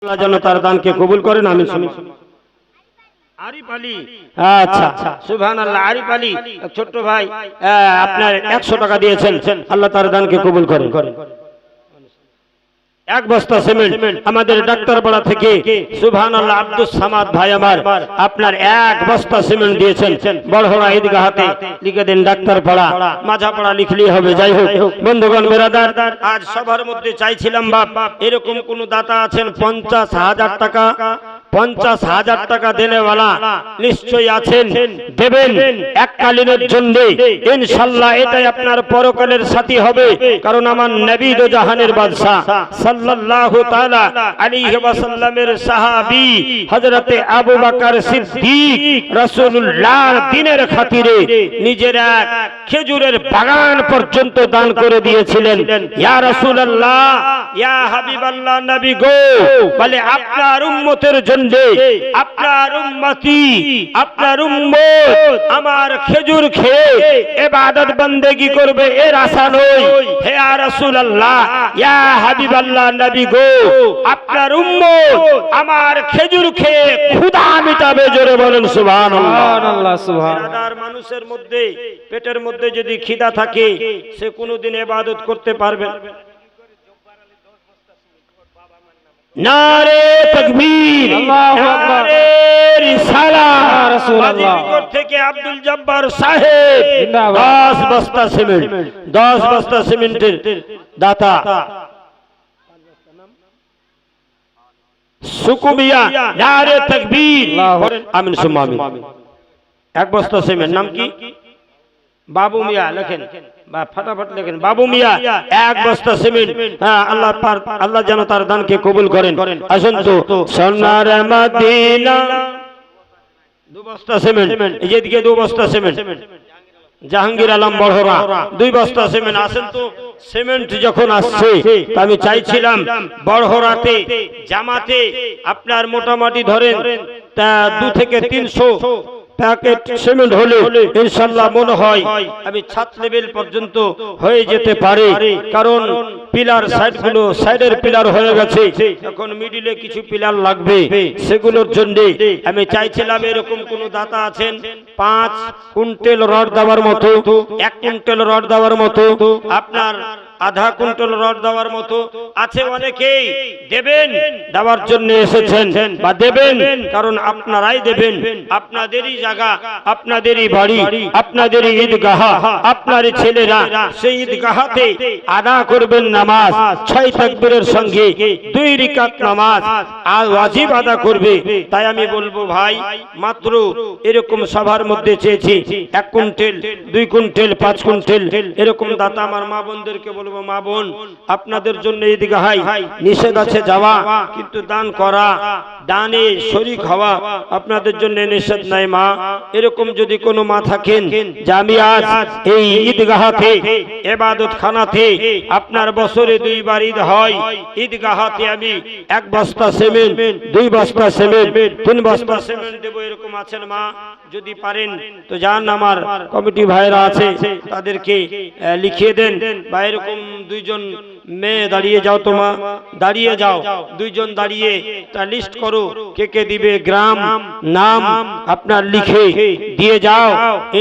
আল্লাহ যেন তার দানকে কবুল করেন। আমিন। আরিফ আলী, আচ্ছা সুবহানাল্লাহ। আরিফ আলী ছোট্ট ভাই, আপনার 100 টাকা দিয়েছেন, আল্লাহ তার দানকে কবুল করেন। এক বস্তা সিমেন্ট আমাদের ডাক্তারপাড়া থেকে সুবহানাল্লাহ আব্দুস সামাদ ভাই আমার, আপনার এক বস্তা সিমেন্ট দিয়েছেন। বড়হরা ঈদগাহতে লিখে দেন ডাক্তারপাড়া, মাঝাপাড়া লিখলেই হবে। যাই হোক বন্ধুগণ বেরাদার, আজ সবার মধ্যে চাইছিলাম বাপ এরকম কোন দাতা আছেন 50,000 টাকা, 50,000 টাকা দেনেওয়ালা নিশ্চয়ই আছেন, দেবেন এককালীনের জন্য ইনশাআল্লাহ। এটাই আপনার পরকালের সাথী হবে, কারণ আমার নবী দো জাহানের বাদশা সাল্লাল্লাহু তাআলা আলাইহি ওয়াসাল্লামের সাহাবী হযরতে আবু বকর সিদ্দিক রাসূলুল্লাহ দ্বীনের খাতিরে নিজের এক খেজুরের বাগান পর্যন্ত দান করে দিয়েছিলেন। ইয়া রাসূলুল্লাহ, ইয়া হাবিবাল্লাহ, নবী গো, বলে আপনার উম্মতের জন্য, আপনার উম্মতি, আপনার উম্মত আমার খেজুর খেয়ে ইবাদত বন্দেগী করবে এর আশা নয়। হে ইয়া রাসূলুল্লাহ, ইয়া হাবিবাল্লাহ, নবী গো, আপনার উম্মত আমার খেজুর খেয়ে ক্ষুধা মিটাবে। জোরে বলেন সুবহানাল্লাহ। সুবহানাল্লাহ। মানুষের মধ্যে পেটের মধ্যে যদি খিদা থাকে সে কোনোদিন ইবাদত করতে পারবে না। নারে তাকবীর, আল্লাহু আকবার, রিসালাত রাসূলুল্লাহ থেকে আব্দুল জব্বার সাহেব 10 বস্তা সিমেন্ট, 10 বস্তা সিমেন্টের দাতা সুকুমিয়া। নারে তাকবীর, আমিন সুম্মা আমিন। এক বস্তা সিমেন্ট, নাম কি? বাবু মিয়া, লেখেন বা ফটাফট লেখেন, বাবু মিয়া, এক বস্তা সিমেন্ট। হ্যাঁ, আল্লাহ যেন তার দানকে কবুল করেন। আসুন তো সোনার মদিনা, 2 বস্তা সিমেন্ট। এদিকে 2 বস্তা সিমেন্ট। জাহাঙ্গীর আলম বড়হরা 2 বস্তা সিমেন্ট। আসেন তো, সিমেন্ট যখন আসছে আমি চাইছিলাম বড়হরাতে জামাতে আপনার মোটামুটি ধরেন 2 থেকে 300 প্যাকেট সিমেন্ট হলে ইনশাআল্লাহ মনে হয় আমি ছাদ লেভেল পর্যন্ত হয়ে যেতে পারে, কারণ পিলার সাইডগুলো, সাইডের পিলার হয়ে গেছে, এখন মিডিলে কিছু পিলার লাগবে। সেগুলোর জন্য আমি চাইছিলাম এরকম কোন দাতা আছেন 5 কুইন্টাল রড দেওয়ার মতো, 1 কুইন্টাল রড দেওয়ার মতো, আপনার আধা কুইন্টাল রড দেওয়ার মতো আছে। অনেকেই দেবেন, দেওয়ার জন্য এসেছেন বা দেবেন, কারণ আপনারাই দেবেন। আপনাদেরই জায়গা, আপনাদেরই বাড়ি, আপনাদেরই ঈদগাহ, আপনারই ছেলেরা সেই ঈদগাহতে আদা করবেন নামাজ, 6 তাকবীরের সঙ্গে 2 রাকাত নামাজ আর ওয়াজিব আদা করবে। তাই আমি বলবো ভাই, মাত্র এরকম সবার মধ্যে চেয়েছি 1 কুইন্টাল, 2 কুইন্টাল, 5 কুইন্টাল এরকম দাতা আমার মা বোনদেরকে বলবো, মা বোন আপনাদের জন্য ঈদগাহে নিষেধ আছে যাওয়া, কিন্তু দান করা, দানে শরীক হওয়া আপনাদের জন্য নিষেধ নাই। মা, এরকম যদি কোনো মা থাকেন যে আমি আজ এই ঈদগাহতে ইবাদত খানাতে আপনার বছরে 2 বার ঈদ হয়, ঈদগাহতে আমি 1 বস্তা সিমেন্ট, 2 বস্তা সিমেন্ট, 3 বস্তা সিমেন্ট দেব, এরকম আছেন মা, যদি পারেন তো যান, আমার কমিটি ভাইরা আছে তাদেরকে লিখিয়ে দেন, বা এরকম 2 জন মেয়ে দাঁড়িয়ে যাও, তোমা দাঁড়িয়ে যাও, 2 জন দাঁড়িয়ে তা লিস্ট করো কে কে দিবে, গ্রাম নাম আপনার লিখে দিয়ে যাও।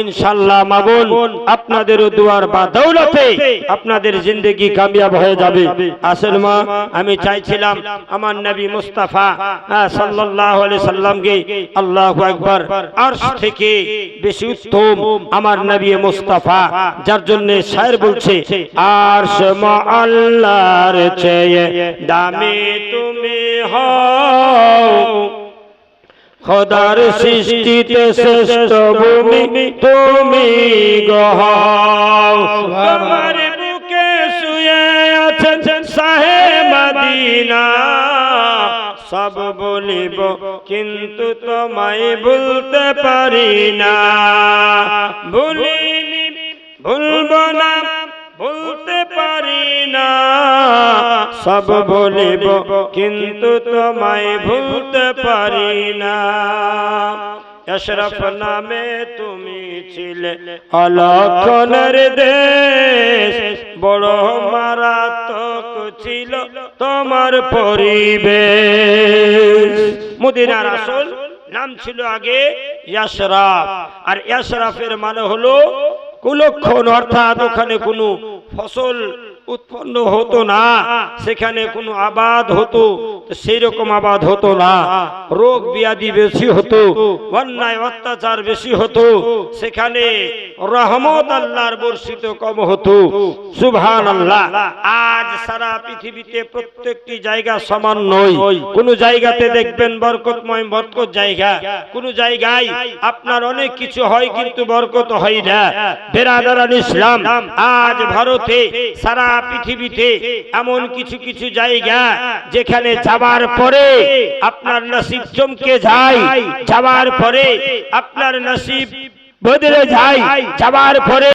ইনশাআল্লাহ মা বোন আপনাদেরও দুয়ার বা দৌলতে আপনাদের জিন্দেগি কামিয়াব হয়ে যাবে। আসেন মা, আমি চাইছিলাম আমার নবী মুস্তাফা সাল্লাল্লাহু আলাইহি সাল্লামকে, আল্লাহু আকবার, আরশ থেকে বেশি উত্তম আমার নবী মুস্তাফা, যার জন্য শায়ের বলছে, আরশ আল্লাহর চেয়ে দামি তুমি হও, খোদার সৃষ্টিতে শ্রেষ্ঠ ভূমি তুমি গো হও। তোমার বুকে শুয়ে আছেন শাহে মদিনা, সব বলিব কিন্তু তোমায় ভুলতে পারি না, ভুলিনি ভুলব না ভুলতে পারি না, সব বলিব কিন্তু তোমায় ভুলতে পারি না। আশরাফ নামে তুমি ছিলে অলক্ষণের দেশ, বড় মারাত্মক ছিল তোমার পরিবেশ। মদিনার রাসূল নাম ছিল আগে আশরাফ, আর আশরাফের মানে হলো কুলক্ষণ, অর্থাৎ ওখানে কোনো ফসল উৎপন্ন হতো না, সেখানে কোনো আবাদ হতো সেই রকম আবাদ হতো না, রোগ ব্যাধি বেশি হতো, অন্যায় অত্যাচার বেশি হতো, সেখানে রহমত আল্লাহর বর্ষিত কম হতো। সুবহানাল্লাহ। আজ সারা পৃথিবীতে প্রত্যেকটি জায়গা সমান নয়। কোন জায়গাতে দেখবেন বরকতময় বরকত জায়গা, কোন জায়গায় আপনার অনেক কিছু হয় কিন্তু বরকত হয় না। বেরাদারান ইসলাম, আজ ভারতে সারা পৃথিবীতে এমন কিছু কিছু জায়গা যেখানে যাবার পরে আপনার নসিব চমকে যায়, যাবার পরে আপনার নসিব বদলে যায়, যাবার পরে